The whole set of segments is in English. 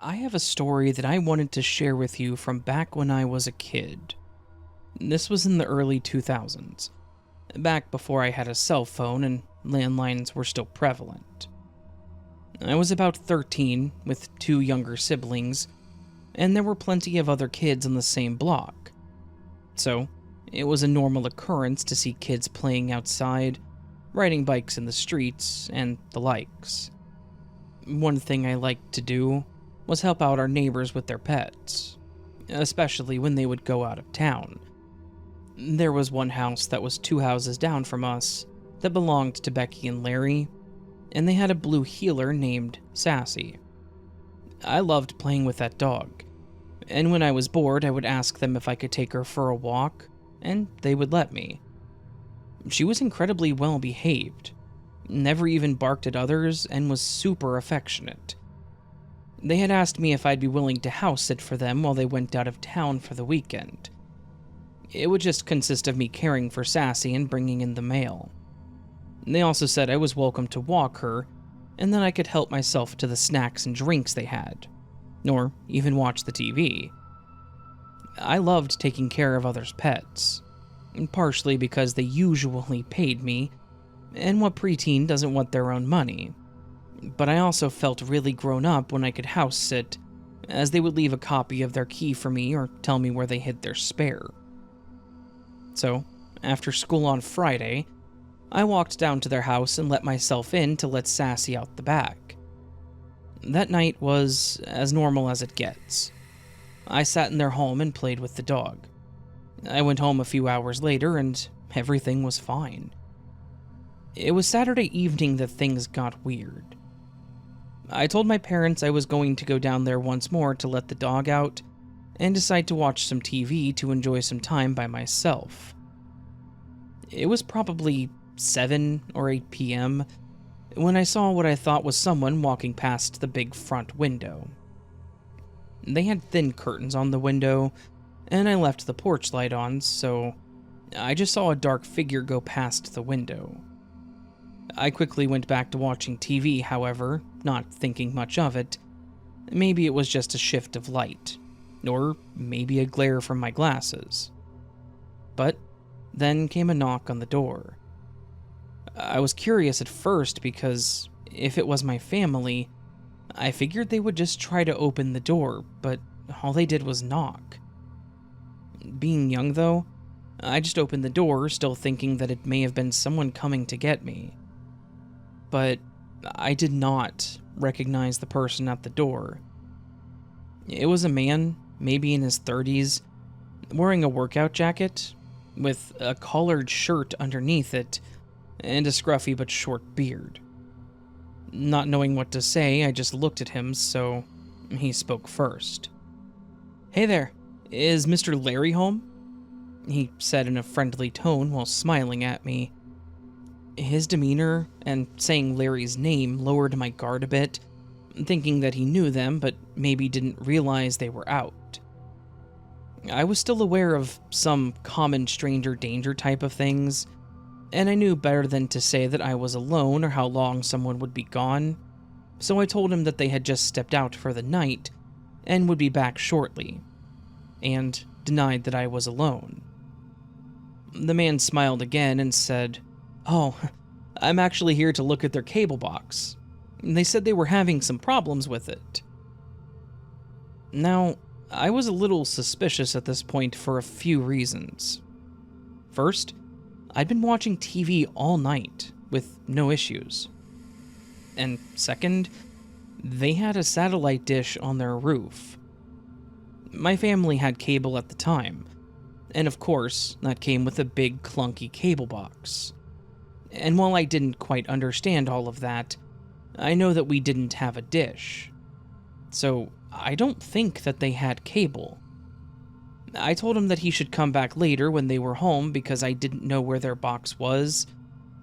I have a story that I wanted to share with you from back when I was a kid. This was in the early 2000s, back before I had a cell phone and landlines were still prevalent. I was about 13 with two younger siblings, and there were plenty of other kids on the same block. So, it was a normal occurrence to see kids playing outside, riding bikes in the streets, and the likes. One thing I liked to do was help out our neighbors with their pets, especially when they would go out of town. There was one house that was 2 houses down from us that belonged to Becky and Larry, and they had a blue heeler named Sassy. I loved playing with that dog, and when I was bored I would ask them if I could take her for a walk, and they would let me. She was incredibly well behaved, never even barked at others, and was super affectionate. They had asked me if I'd be willing to house sit for them while they went out of town for the weekend. It would just consist of me caring for Sassy and bringing in the mail. They also said I was welcome to walk her, and that I could help myself to the snacks and drinks they had, or even watch the TV. I loved taking care of others' pets, partially because they usually paid me, and what preteen doesn't want their own money? But I also felt really grown up when I could house sit, as they would leave a copy of their key for me or tell me where they hid their spare. So, after school on Friday, I walked down to their house and let myself in to let Sassy out the back. That night was as normal as it gets. I sat in their home and played with the dog. I went home a few hours later and everything was fine. It was Saturday evening that things got weird. I told my parents I was going to go down there once more to let the dog out and decide to watch some TV to enjoy some time by myself. It was probably 7 or 8 p.m. when I saw what I thought was someone walking past the big front window. They had thin curtains on the window, and I left the porch light on, so I just saw a dark figure go past the window. I quickly went back to watching TV, however, not thinking much of it. Maybe it was just a shift of light, or maybe a glare from my glasses. But then came a knock on the door. I was curious at first because if it was my family, I figured they would just try to open the door, but all they did was knock. Being young though, I just opened the door, still thinking that it may have been someone coming to get me. But I did not recognize the person at the door. It was a man, maybe in his 30s, wearing a workout jacket, with a collared shirt underneath it, and a scruffy but short beard. Not knowing what to say, I just looked at him, so he spoke first. "Hey there, is Mr. Larry home?" he said in a friendly tone while smiling at me. His demeanor and saying Larry's name lowered my guard a bit, thinking that he knew them but maybe didn't realize they were out. I was still aware of some common stranger danger type of things, and I knew better than to say that I was alone or how long someone would be gone, so I told him that they had just stepped out for the night and would be back shortly, and denied that I was alone. The man smiled again and said, "Oh, I'm actually here to look at their cable box. They said they were having some problems with it." Now, I was a little suspicious at this point for a few reasons. First, I'd been watching TV all night with no issues. And second, they had a satellite dish on their roof. My family had cable at the time, and of course, that came with a big clunky cable box. And while I didn't quite understand all of that, I know that we didn't have a dish. So I don't think that they had cable. I told him that he should come back later when they were home because I didn't know where their box was,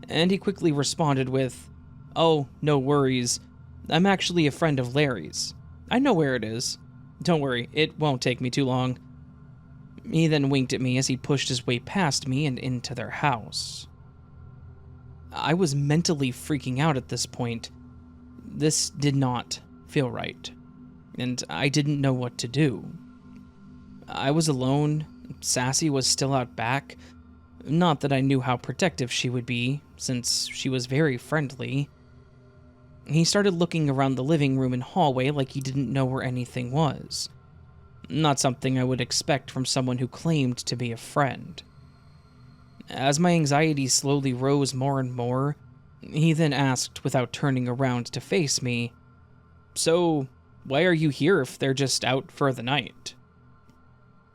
and he quickly responded with, "Oh, no worries. I'm actually a friend of Larry's. I know where it is. Don't worry, it won't take me too long." He then winked at me as he pushed his way past me and into their house. I was mentally freaking out at this point. This did not feel right. and I didn't know what to do. I was alone, Sassy was still out back. Not that I knew how protective she would be, since she was very friendly. He started looking around the living room and hallway like he didn't know where anything was. Not something I would expect from someone who claimed to be a friend. As my anxiety slowly rose more and more, he then asked without turning around to face me, "So, why are you here if they're just out for the night?"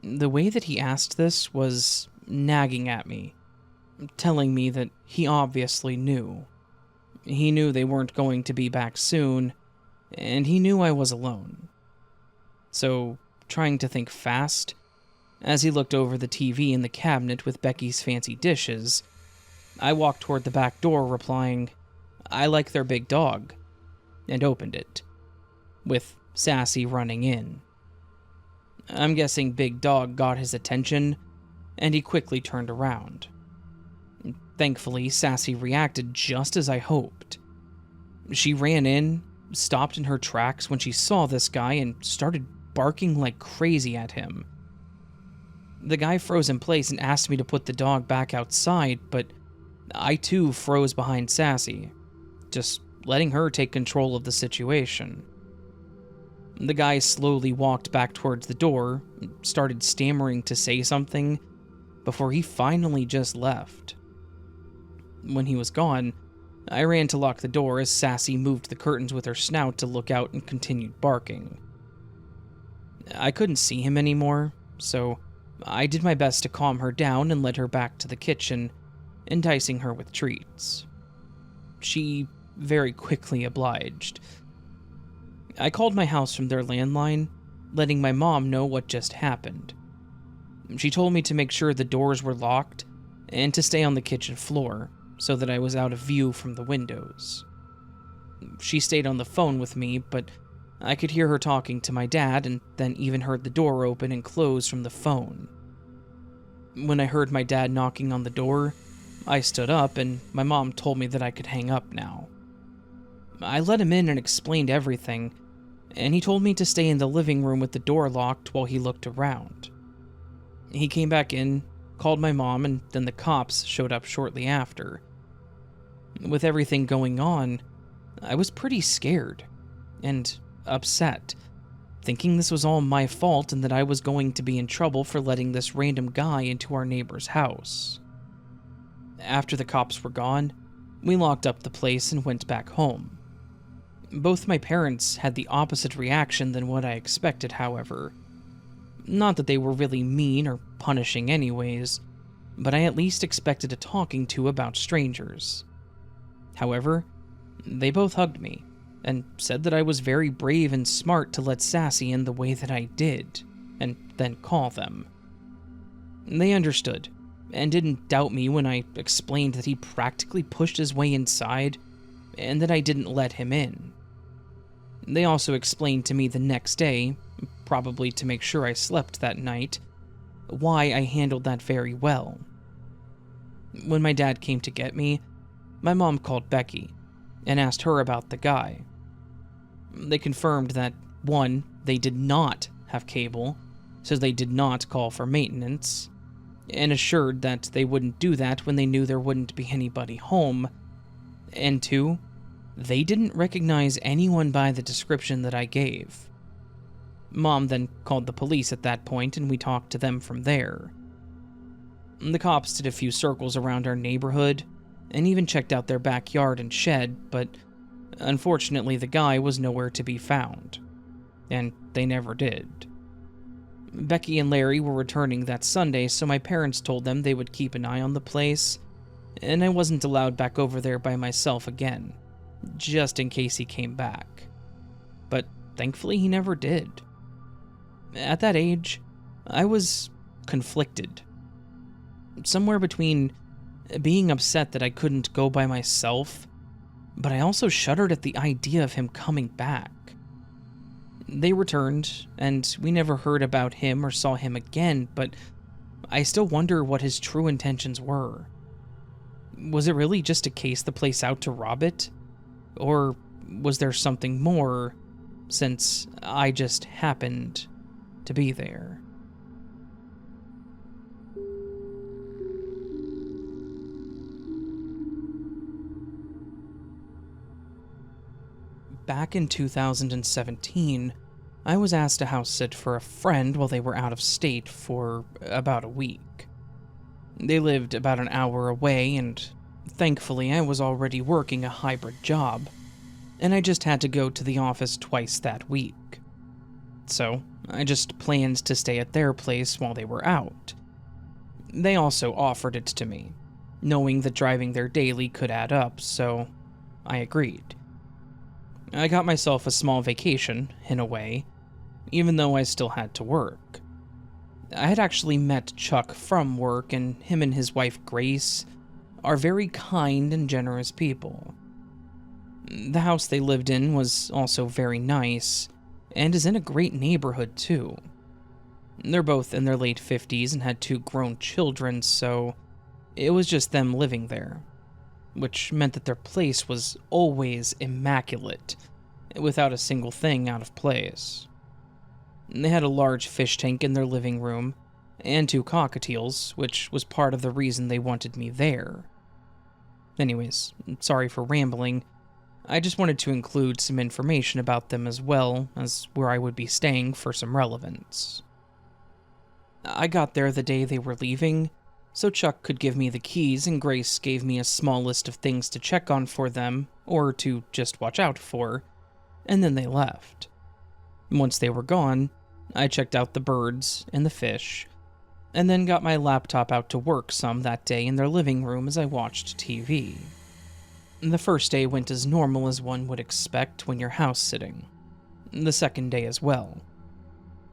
The way that he asked this was nagging at me, telling me that he obviously knew. He knew they weren't going to be back soon, and he knew I was alone. So, trying to think fast, as he looked over the TV in the cabinet with Becky's fancy dishes, I walked toward the back door replying, "I like their big dog," and opened it, with Sassy running in. I'm guessing Big Dog got his attention, and he quickly turned around. Thankfully, Sassy reacted just as I hoped. She ran in, stopped in her tracks when she saw this guy, and started barking like crazy at him. The guy froze in place and asked me to put the dog back outside, but I too froze behind Sassy, just letting her take control of the situation. The guy slowly walked back towards the door, started stammering to say something, before he finally just left. When he was gone, I ran to lock the door as Sassy moved the curtains with her snout to look out and continued barking. I couldn't see him anymore, so I did my best to calm her down and led her back to the kitchen, enticing her with treats. She very quickly obliged. I called my house from their landline, letting my mom know what just happened. She told me to make sure the doors were locked and to stay on the kitchen floor so that I was out of view from the windows. She stayed on the phone with me, but I could hear her talking to my dad and then even heard the door open and close from the phone. When I heard my dad knocking on the door, I stood up and my mom told me that I could hang up now. I let him in and explained everything, and he told me to stay in the living room with the door locked while he looked around. He came back in, called my mom, and then the cops showed up shortly after. With everything going on, I was pretty scared and upset, thinking this was all my fault and that I was going to be in trouble for letting this random guy into our neighbor's house. After the cops were gone, we locked up the place and went back home. Both my parents had the opposite reaction than what I expected, however. Not that they were really mean or punishing anyways, but I at least expected a talking to about strangers. However, they both hugged me and said that I was very brave and smart to let Sassy in the way that I did, and then call them. They understood, and didn't doubt me when I explained that he practically pushed his way inside, and that I didn't let him in. They also explained to me the next day, probably to make sure I slept that night, why I handled that very well. When my dad came to get me, my mom called Becky and asked her about the guy. They confirmed that, 1, they did not have cable, so they did not call for maintenance, and assured that they wouldn't do that when they knew there wouldn't be anybody home, and 2, they didn't recognize anyone by the description that I gave. Mom then called the police at that point, and we talked to them from there. The cops did a few circles around our neighborhood, and even checked out their backyard and shed, but unfortunately the guy was nowhere to be found, and they never did. Becky and Larry were returning that Sunday, so my parents told them they would keep an eye on the place, and I wasn't allowed back over there by myself again, just in case he came back. But thankfully he never did. At that age, I was conflicted. Somewhere between being upset that I couldn't go by myself, but I also shuddered at the idea of him coming back. They returned, and we never heard about him or saw him again, but I still wonder what his true intentions were. Was it really just to case the place out to rob it? Or was there something more, since I just happened to be there. Back in 2017, I was asked to house sit for a friend while they were out of state for about a week. They lived about an hour away, and thankfully I was already working a hybrid job, and I just had to go to the office twice that week. So I just planned to stay at their place while they were out. They also offered it to me, knowing that driving there daily could add up, so I agreed. I got myself a small vacation, in a way, even though I still had to work. I had actually met Chuck from work, and him and his wife Grace are very kind and generous people. The house they lived in was also very nice, and is in a great neighborhood too. They're both in their late 50s and had 2 grown children, so it was just them living there, which meant that their place was always immaculate, without a single thing out of place. They had a large fish tank in their living room, and 2 cockatiels, which was part of the reason they wanted me there. Anyways, sorry for rambling. I just wanted to include some information about them as well as where I would be staying for some relevance. I got there the day they were leaving, so Chuck could give me the keys and Grace gave me a small list of things to check on for them, or to just watch out for, and then they left. Once they were gone, I checked out the birds and the fish, and then got my laptop out to work some that day in their living room as I watched TV. The first day went as normal as one would expect when you're house sitting. The second day as well.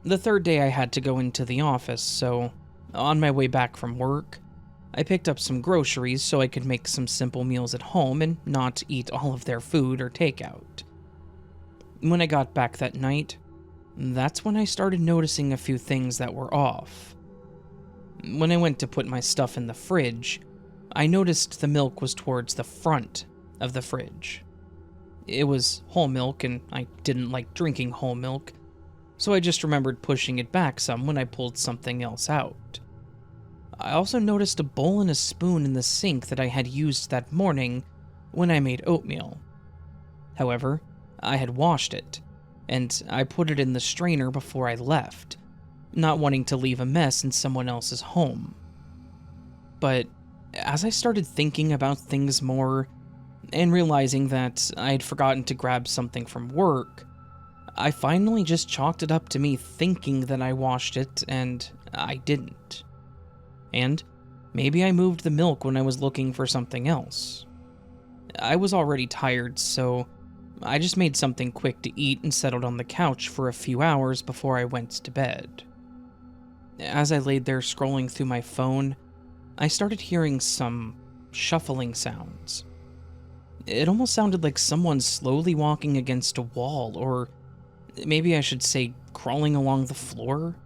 The third day I had to go into the office, so on my way back from work, I picked up some groceries so I could make some simple meals at home and not eat all of their food or takeout. When I got back that night, that's when I started noticing a few things that were off. When I went to put my stuff in the fridge, I noticed the milk was towards the front of the fridge. It was whole milk, and I didn't like drinking whole milk, so I just remembered pushing it back some when I pulled something else out. I also noticed a bowl and a spoon in the sink that I had used that morning when I made oatmeal. However, I had washed it, and I put it in the strainer before I left, not wanting to leave a mess in someone else's home. But as I started thinking about things more, and realizing that I had forgotten to grab something from work, I finally just chalked it up to me thinking that I washed it, and I didn't. And maybe I moved the milk when I was looking for something else. I was already tired, so I just made something quick to eat and settled on the couch for a few hours before I went to bed. As I laid there scrolling through my phone, I started hearing some shuffling sounds. It almost sounded like someone slowly walking against a wall, or maybe I should say crawling along the floor,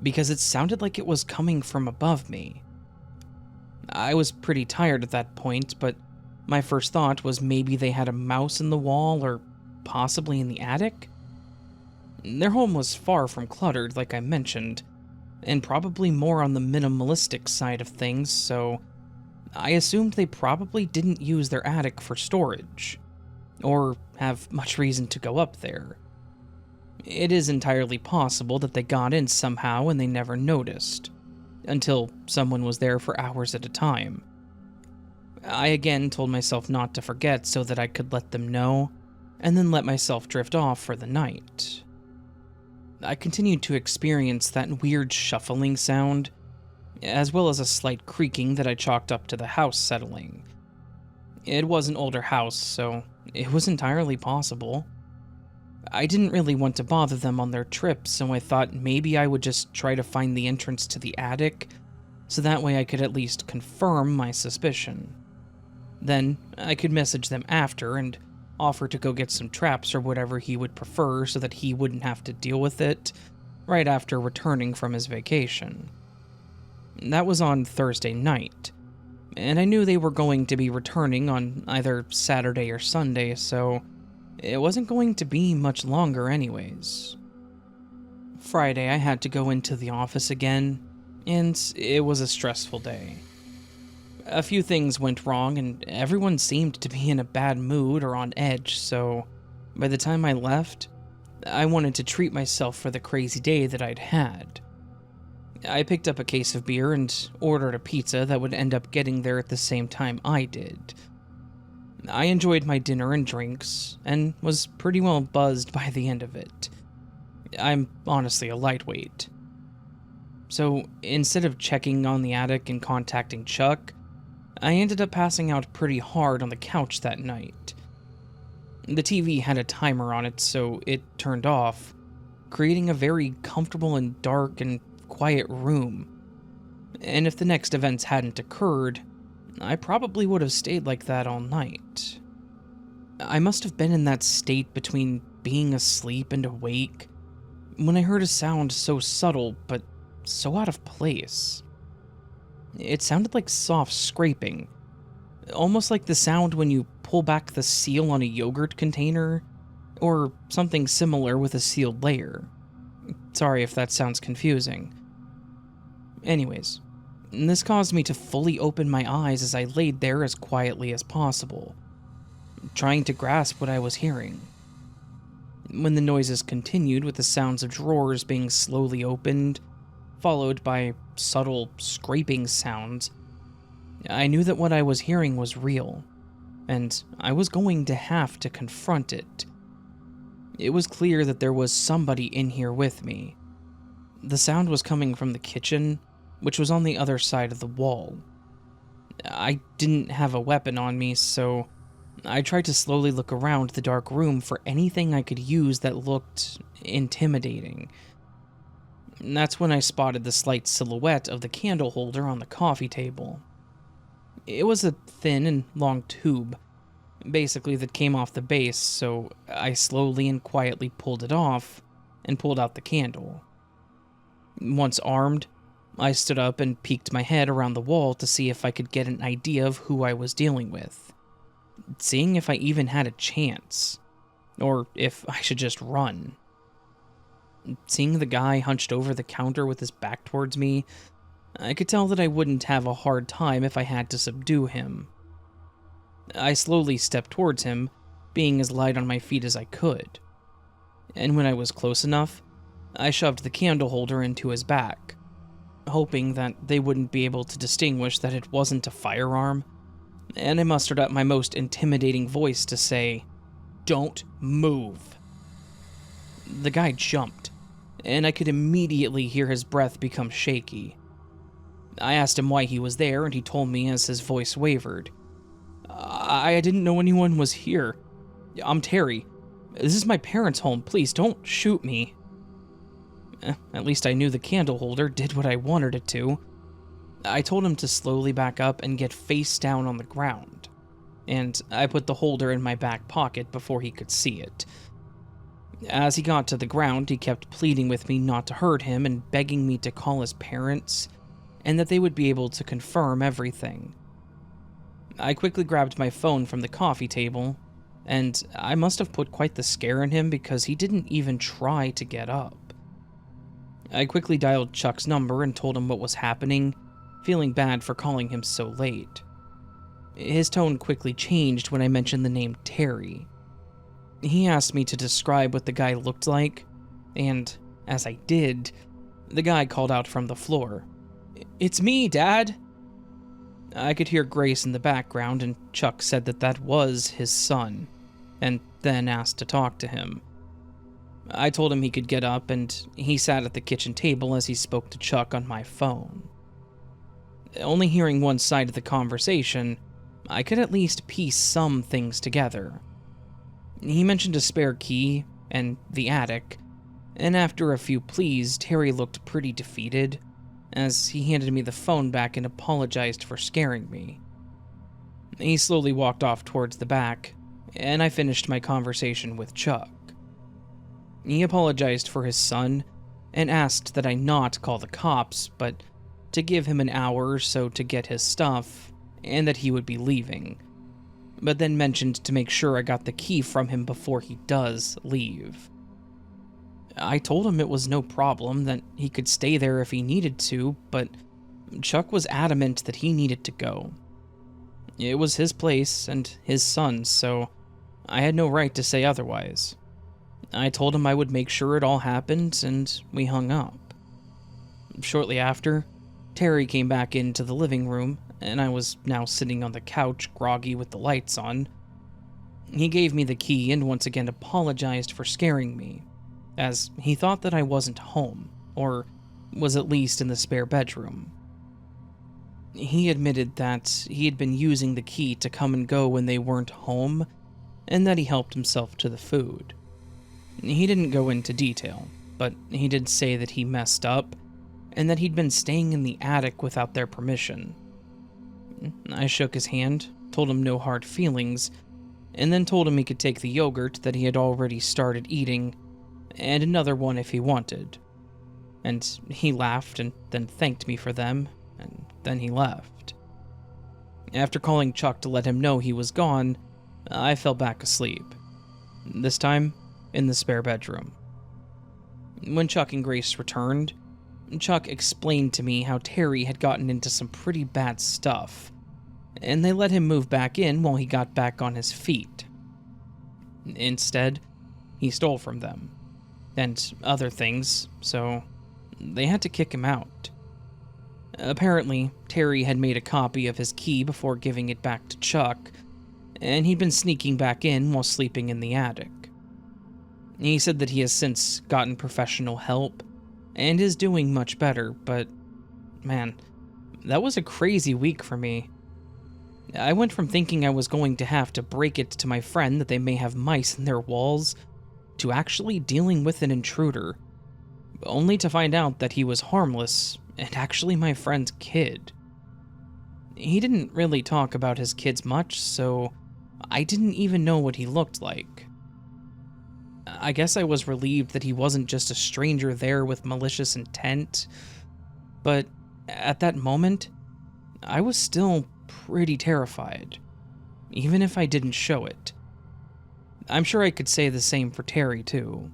because it sounded like it was coming from above me. I was pretty tired at that point, but my first thought was maybe they had a mouse in the wall or possibly in the attic. Their home was far from cluttered, like I mentioned, and probably more on the minimalistic side of things, so I assumed they probably didn't use their attic for storage, or have much reason to go up there. It is entirely possible that they got in somehow and they never noticed, until someone was there for hours at a time. I again told myself not to forget so that I could let them know, and then let myself drift off for the night. I continued to experience that weird shuffling sound, as well as a slight creaking that I chalked up to the house settling. It was an older house, so it was entirely possible. I didn't really want to bother them on their trip, so I thought maybe I would just try to find the entrance to the attic, so that way I could at least confirm my suspicion. Then I could message them after and offer to go get some traps or whatever he would prefer so that he wouldn't have to deal with it right after returning from his vacation. That was on Thursday night, and I knew they were going to be returning on either Saturday or Sunday, so it wasn't going to be much longer anyways. Friday, I had to go into the office again, and it was a stressful day. A few things went wrong, and everyone seemed to be in a bad mood or on edge, so by the time I left, I wanted to treat myself for the crazy day that I'd had. I picked up a case of beer and ordered a pizza that would end up getting there at the same time I did. I enjoyed my dinner and drinks, and was pretty well buzzed by the end of it. I'm honestly a lightweight. So instead of checking on the attic and contacting Chuck, I ended up passing out pretty hard on the couch that night. The TV had a timer on it, so it turned off, creating a very comfortable and dark and quiet room. And if the next events hadn't occurred, I probably would have stayed like that all night. I must have been in that state between being asleep and awake when I heard a sound so subtle but so out of place. It sounded like soft scraping, almost like the sound when you pull back the seal on a yogurt container, or something similar with a sealed layer. Sorry if that sounds confusing. Anyways, this caused me to fully open my eyes as I laid there as quietly as possible, trying to grasp what I was hearing. When the noises continued with the sounds of drawers being slowly opened, followed by subtle scraping sounds, I knew that what I was hearing was real, and I was going to have to confront it. It was clear that there was somebody in here with me. The sound was coming from the kitchen, which was on the other side of the wall. I didn't have a weapon on me, so I tried to slowly look around the dark room for anything I could use that looked intimidating. That's when I spotted the slight silhouette of the candle holder on the coffee table. It was a thin and long tube, basically, that came off the base, so I slowly and quietly pulled it off and pulled out the candle. Once armed, I stood up and peeked my head around the wall to see if I could get an idea of who I was dealing with, seeing if I even had a chance, or if I should just run. Seeing the guy hunched over the counter with his back towards me, I could tell that I wouldn't have a hard time if I had to subdue him. I slowly stepped towards him, being as light on my feet as I could, and when I was close enough, I shoved the candle holder into his back, hoping that they wouldn't be able to distinguish that it wasn't a firearm, and I mustered up my most intimidating voice to say, "Don't move." The guy jumped, and I could immediately hear his breath become shaky. I asked him why he was there, and he told me as his voice wavered. I didn't know anyone was here. I'm Terry. This is my parents' home. Please, don't shoot me." At least I knew the candle holder did what I wanted it to. I told him to slowly back up and get face down on the ground, and I put the holder in my back pocket before he could see it. As he got to the ground, he kept pleading with me not to hurt him and begging me to call his parents, and that they would be able to confirm everything. I quickly grabbed my phone from the coffee table, and I must have put quite the scare in him because he didn't even try to get up. I quickly dialed Chuck's number and told him what was happening, feeling bad for calling him so late. His tone quickly changed when I mentioned the name Terry. He asked me to describe what the guy looked like, and as I did, the guy called out from the floor, "It's me, Dad!" I could hear Grace in the background, and Chuck said that that was his son, and then asked to talk to him. I told him he could get up, and he sat at the kitchen table as he spoke to Chuck on my phone. Only hearing one side of the conversation, I could at least piece some things together. He mentioned a spare key and the attic, and after a few pleas, Terry looked pretty defeated, as he handed me the phone back and apologized for scaring me. He slowly walked off towards the back, and I finished my conversation with Chuck. He apologized for his son, and asked that I not call the cops, but to give him an hour or so to get his stuff, and that he would be leaving. but then mentioned to make sure I got the key from him before he does leave. I told him it was no problem, that he could stay there if he needed to, but Chuck was adamant that he needed to go. It was his place and his son's, so I had no right to say otherwise. I told him I would make sure it all happened, and we hung up. Shortly after, Terry came back into the living room, and I was now sitting on the couch, groggy with the lights on. He gave me the key and once again apologized for scaring me, as he thought that I wasn't home, or was at least in the spare bedroom. He admitted that he had been using the key to come and go when they weren't home, and that he helped himself to the food. He didn't go into detail, but he did say that he messed up, and that he'd been staying in the attic without their permission. I shook his hand, told him no hard feelings, and then told him he could take the yogurt that he had already started eating, and another one if he wanted. And he laughed and then thanked me for them, and then he left. After calling Chuck to let him know he was gone, I fell back asleep. This time, in the spare bedroom. When Chuck and Grace returned, Chuck explained to me how Terry had gotten into some pretty bad stuff, and they let him move back in while he got back on his feet. Instead, he stole from them, and other things, so they had to kick him out. Apparently, Terry had made a copy of his key before giving it back to Chuck, and he'd been sneaking back in while sleeping in the attic. He said that he has since gotten professional help, and is doing much better, but man, that was a crazy week for me. I went from thinking I was going to have to break it to my friend that they may have mice in their walls, to actually dealing with an intruder, only to find out that he was harmless and actually my friend's kid. He didn't really talk about his kids much, so I didn't even know what he looked like. I guess I was relieved that he wasn't just a stranger there with malicious intent, but at that moment, I was still pretty terrified, even if I didn't show it. I'm sure I could say the same for Terry, too.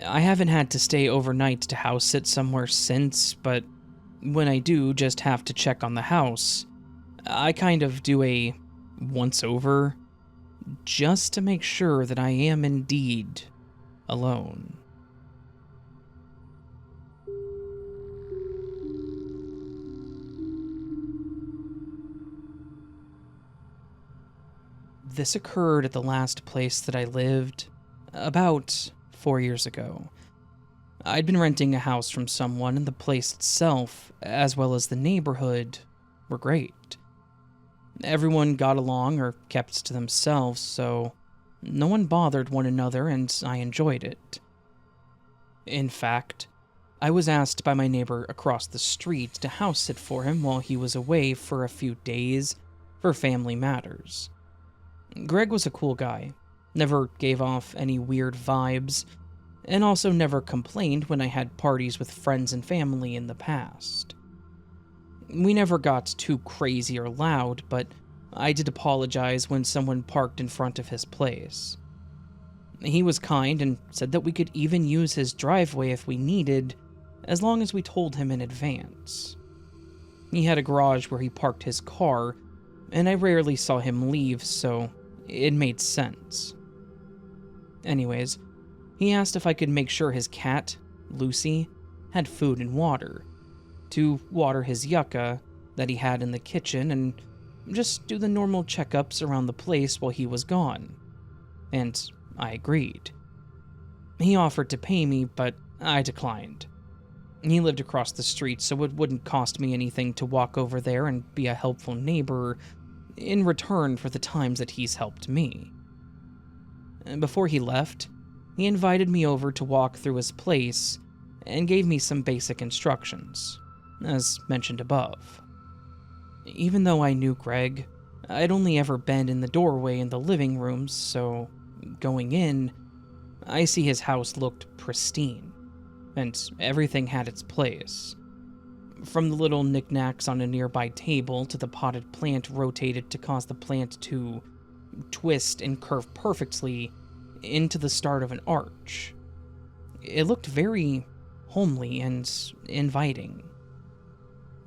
I haven't had to stay overnight to house sit somewhere since, but when I do just have to check on the house, I kind of do a once-over, just to make sure that I am indeed alone. This occurred at the last place that I lived about 4 years ago. I'd been renting a house from someone, and the place itself, as well as the neighborhood, were great. Everyone got along or kept to themselves, so no one bothered one another, and I enjoyed it. In fact, I was asked by my neighbor across the street to house sit for him while he was away for a few days for family matters. Greg was a cool guy, never gave off any weird vibes, and also never complained when I had parties with friends and family in the past. We never got too crazy or loud, but I did apologize when someone parked in front of his place. He was kind and said that we could even use his driveway if we needed, as long as we told him in advance. He had a garage where he parked his car, and I rarely saw him leave, so it made sense. Anyways, he asked if I could make sure his cat, Lucy, had food and water, to water his yucca that he had in the kitchen, and just do the normal checkups around the place while he was gone. And I agreed. He offered to pay me, but I declined. He lived across the street, so it wouldn't cost me anything to walk over there and be a helpful neighbor in return for the times that he's helped me. Before he left, he invited me over to walk through his place and gave me some basic instructions, as mentioned above. Even though I knew Greg, I'd only ever been in the doorway in the living rooms, so going in, I see his house looked pristine, and everything had its place. From the little knickknacks on a nearby table to the potted plant rotated to cause the plant to twist and curve perfectly into the start of an arch. It looked very homely and inviting.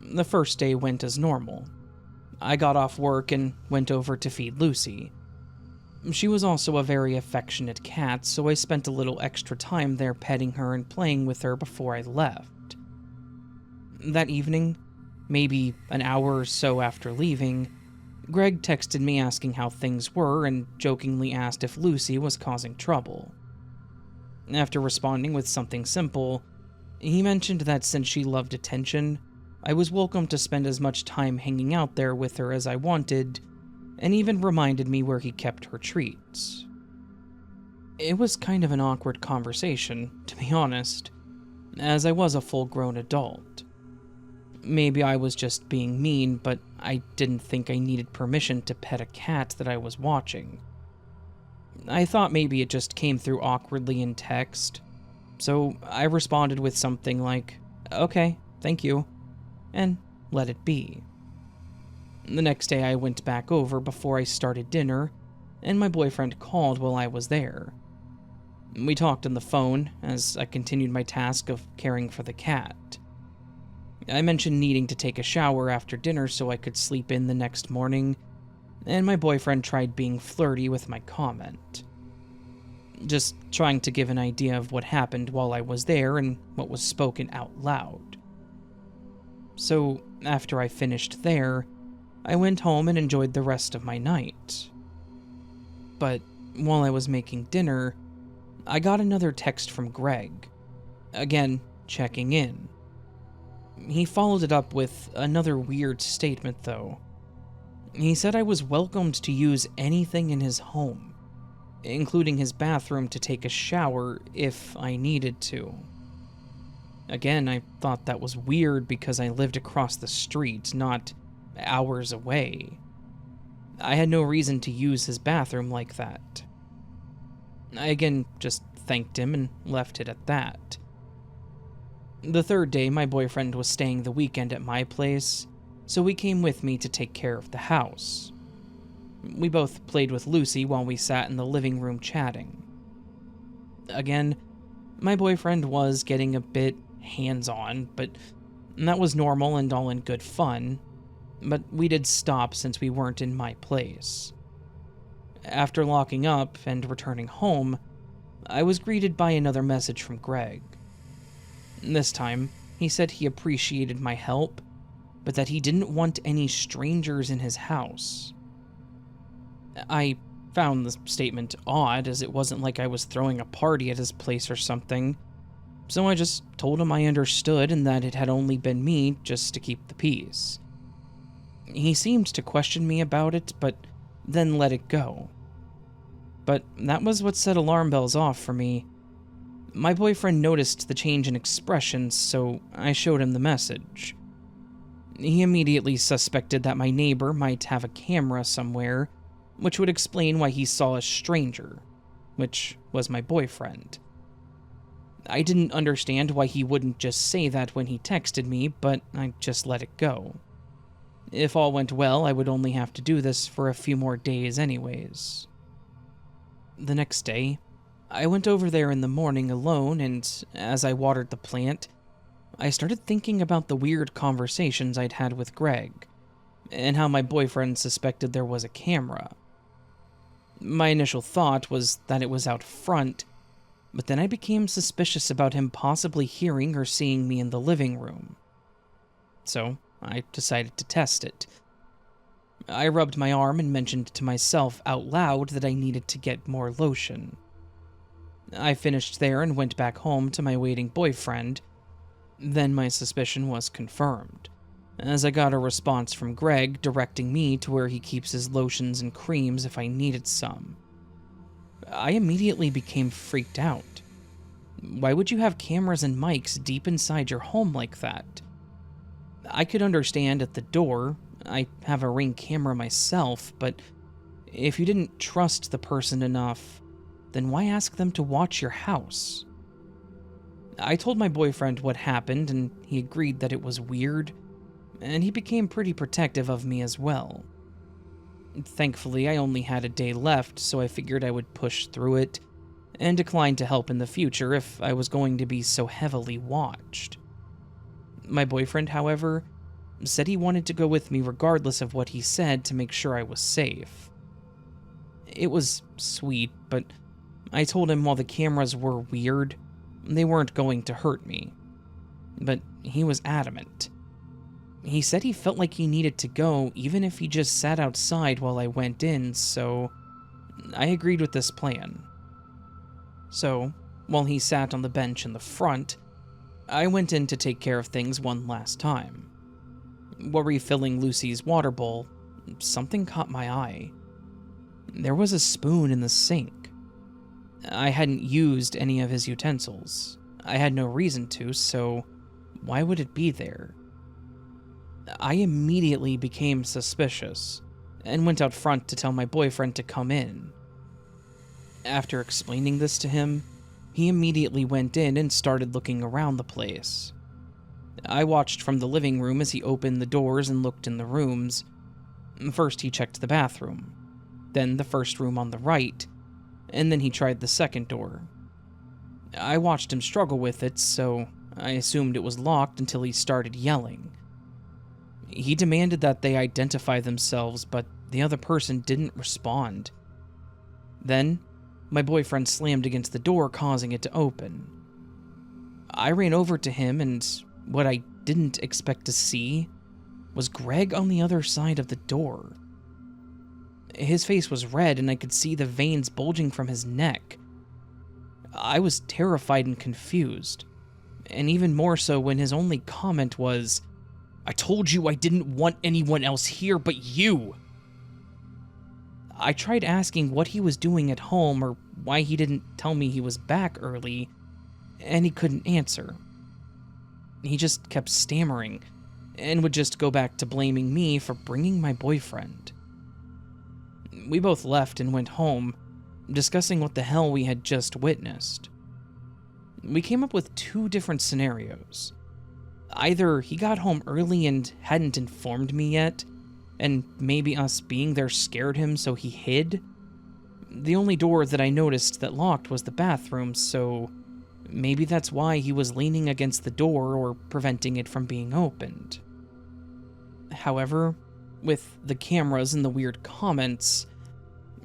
The first day went as normal. I got off work and went over to feed Lucy. She was also a very affectionate cat, so I spent a little extra time there petting her and playing with her before I left. That evening, maybe an hour or so after leaving, Greg texted me asking how things were and jokingly asked if Lucy was causing trouble. After responding with something simple, he mentioned that since she loved attention, I was welcome to spend as much time hanging out there with her as I wanted, and even reminded me where he kept her treats. It was kind of an awkward conversation, to be honest, as I was a full-grown adult. Maybe I was just being mean, but I didn't think I needed permission to pet a cat that I was watching. I thought maybe it just came through awkwardly in text, so I responded with something like, "Okay, thank you," and let it be. The next day I went back over before I started dinner, and my boyfriend called while I was there. We talked on the phone as I continued my task of caring for the cat. I mentioned needing to take a shower after dinner so I could sleep in the next morning, and my boyfriend tried being flirty with my comment. Just trying to give an idea of what happened while I was there and what was spoken out loud. So, after I finished there, I went home and enjoyed the rest of my night. But while I was making dinner, I got another text from Greg, again checking in. He followed it up with another weird statement, though. He said I was welcomed to use anything in his home, including his bathroom to take a shower if I needed to. Again, I thought that was weird because I lived across the street, not hours away. I had no reason to use his bathroom like that. I again just thanked him and left it at that. The third day, my boyfriend was staying the weekend at my place, so he came with me to take care of the house. We both played with Lucy while we sat in the living room chatting. Again, my boyfriend was getting a bit hands-on, but that was normal and all in good fun, but we did stop since we weren't in my place. After locking up and returning home, I was greeted by another message from Greg. This time, he said he appreciated my help, but that he didn't want any strangers in his house. I found the statement odd, as it wasn't like I was throwing a party at his place or something, so I just told him I understood and that it had only been me just to keep the peace. He seemed to question me about it, but then let it go. But that was what set alarm bells off for me. My boyfriend noticed the change in expressions, so I showed him the message. He immediately suspected that my neighbor might have a camera somewhere, which would explain why he saw a stranger, which was my boyfriend. I didn't understand why he wouldn't just say that when he texted me, but I just let it go. If all went well, I would only have to do this for a few more days anyways. The next day, I went over there in the morning alone, and as I watered the plant, I started thinking about the weird conversations I'd had with Greg, and how my boyfriend suspected there was a camera. My initial thought was that it was out front, but then I became suspicious about him possibly hearing or seeing me in the living room. So, I decided to test it. I rubbed my arm and mentioned to myself out loud that I needed to get more lotion. I finished there and went back home to my waiting boyfriend. Then my suspicion was confirmed, as I got a response from Greg directing me to where he keeps his lotions and creams if I needed some. I immediately became freaked out. Why would you have cameras and mics deep inside your home like that? I could understand at the door. I have a Ring camera myself, but if you didn't trust the person enough, then why ask them to watch your house? I told my boyfriend what happened, and he agreed that it was weird, and he became pretty protective of me as well. Thankfully, I only had a day left, so I figured I would push through it and decline to help in the future if I was going to be so heavily watched. My boyfriend, however, said he wanted to go with me regardless of what he said to make sure I was safe. It was sweet, but I told him while the cameras were weird, they weren't going to hurt me. But he was adamant. He said he felt like he needed to go even if he just sat outside while I went in, so I agreed with this plan. So, while he sat on the bench in the front, I went in to take care of things one last time. While refilling Lucy's water bowl, something caught my eye. There was a spoon in the sink. I hadn't used any of his utensils. I had no reason to, so why would it be there? I immediately became suspicious and went out front to tell my boyfriend to come in. After explaining this to him, he immediately went in and started looking around the place. I watched from the living room as he opened the doors and looked in the rooms. First, he checked the bathroom, then the first room on the right, and then he tried the second door. I watched him struggle with it, so I assumed it was locked until he started yelling. He demanded that they identify themselves, but the other person didn't respond. Then, my boyfriend slammed against the door, causing it to open. I ran over to him, and what I didn't expect to see was Greg on the other side of the door. His face was red, and I could see the veins bulging from his neck. I was terrified and confused, and even more so when his only comment was, "I told you I didn't want anyone else here but you." I tried asking what he was doing at home or why he didn't tell me he was back early, and he couldn't answer. He just kept stammering, and would just go back to blaming me for bringing my boyfriend. We both left and went home, discussing what the hell we had just witnessed. We came up with two different scenarios. Either he got home early and hadn't informed me yet, and maybe us being there scared him so he hid. The only door that I noticed that locked was the bathroom, so maybe that's why he was leaning against the door or preventing it from being opened. However, with the cameras and the weird comments,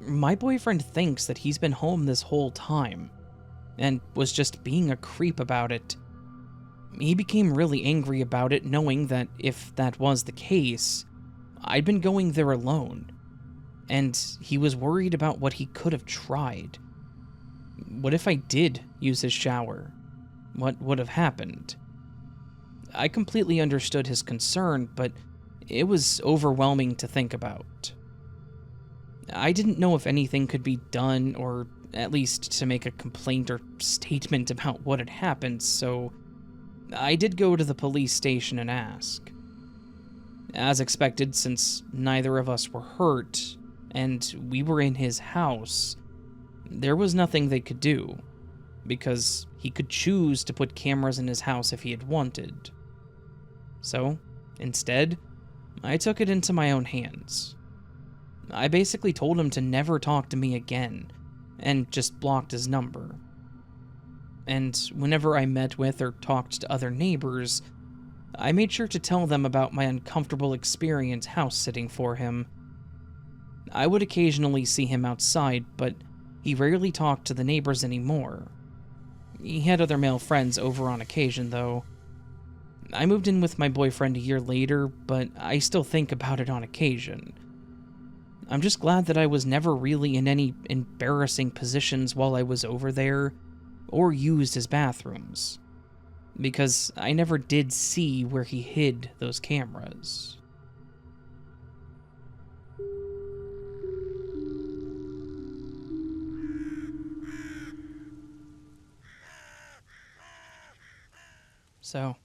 my boyfriend thinks that he's been home this whole time, and was just being a creep about it. He became really angry about it, knowing that if that was the case, I'd been going there alone, and he was worried about what he could have tried. What if I did use his shower? What would have happened? I completely understood his concern, but it was overwhelming to think about. I didn't know if anything could be done, or at least to make a complaint or statement about what had happened, so I did go to the police station and ask. As expected, since neither of us were hurt, and we were in his house, there was nothing they could do, because he could choose to put cameras in his house if he had wanted. So, instead, I took it into my own hands. I basically told him to never talk to me again, and just blocked his number. And whenever I met with or talked to other neighbors, I made sure to tell them about my uncomfortable experience house-sitting for him. I would occasionally see him outside, but he rarely talked to the neighbors anymore. He had other male friends over on occasion, though. I moved in with my boyfriend a year later, but I still think about it on occasion. I'm just glad that I was never really in any embarrassing positions while I was over there, or used his bathrooms, because I never did see where he hid those cameras. So,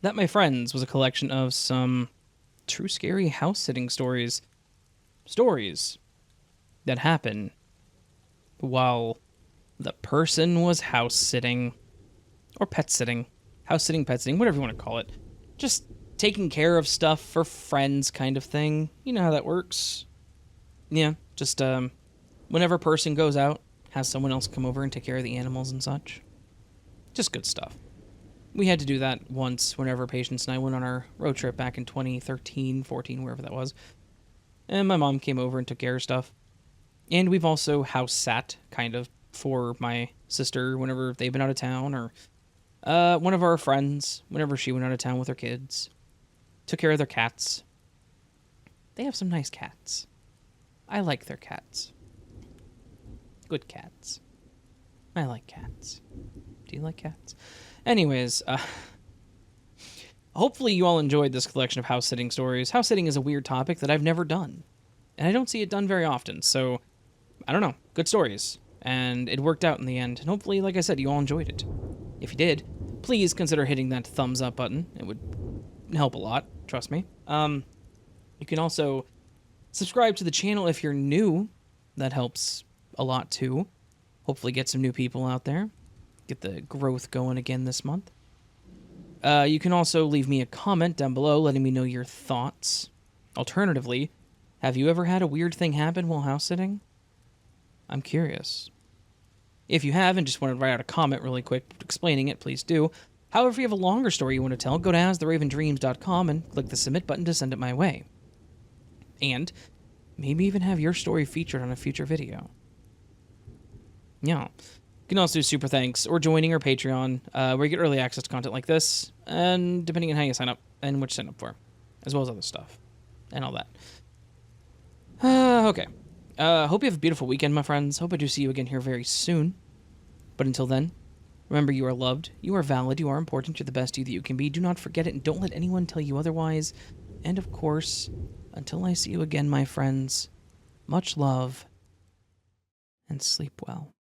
that, my friends, was a collection of some true scary house-sitting stories. Stories that happen while the person was house-sitting. or pet sitting, house sitting, pet sitting, whatever you want to call it. Just taking care of stuff for friends kind of thing. You know how that works. Yeah, just whenever a person goes out, has someone else come over and take care of the animals and such. Just good stuff. We had to do that once whenever Patience and I went on our road trip back in 2013, 14, wherever that was. And my mom came over and took care of stuff. And we've also house sat, kind of, for my sister whenever they've been out of town, or one of our friends whenever she went out of town with her kids. Took care of their cats. They have some nice cats. I like their cats. Good cats. I like cats. Do you like cats? Anyways, hopefully you all enjoyed this collection of house sitting stories. House sitting is a weird topic that I've never done. And I don't see it done very often, so I don't know. Good stories. And it worked out in the end. And hopefully, like I said, you all enjoyed it. If you did, please consider hitting that thumbs up button. It would help a lot, trust me. You can also subscribe to the channel if you're new. That helps a lot too. Hopefully get some new people out there. Get the growth going again this month. You can also leave me a comment down below letting me know your thoughts. Alternatively, have you ever had a weird thing happen while house sitting? I'm curious. If you have and just want to write out a comment really quick explaining it, please do. However, if you have a longer story you want to tell, go to astheravendreams.com and click the submit button to send it my way. And maybe even have your story featured on a future video. Yeah. You can also do super thanks or joining our Patreon, where you get early access to content like this, and depending on how you sign up and what you sign up for, as well as other stuff and all that. Okay. Hope you have a beautiful weekend, my friends. Hope I do see you again here very soon. But until then, remember you are loved, you are valid, you are important, you're the best you that you can be. Do not forget it, and don't let anyone tell you otherwise. And of course, until I see you again, my friends, much love, and sleep well.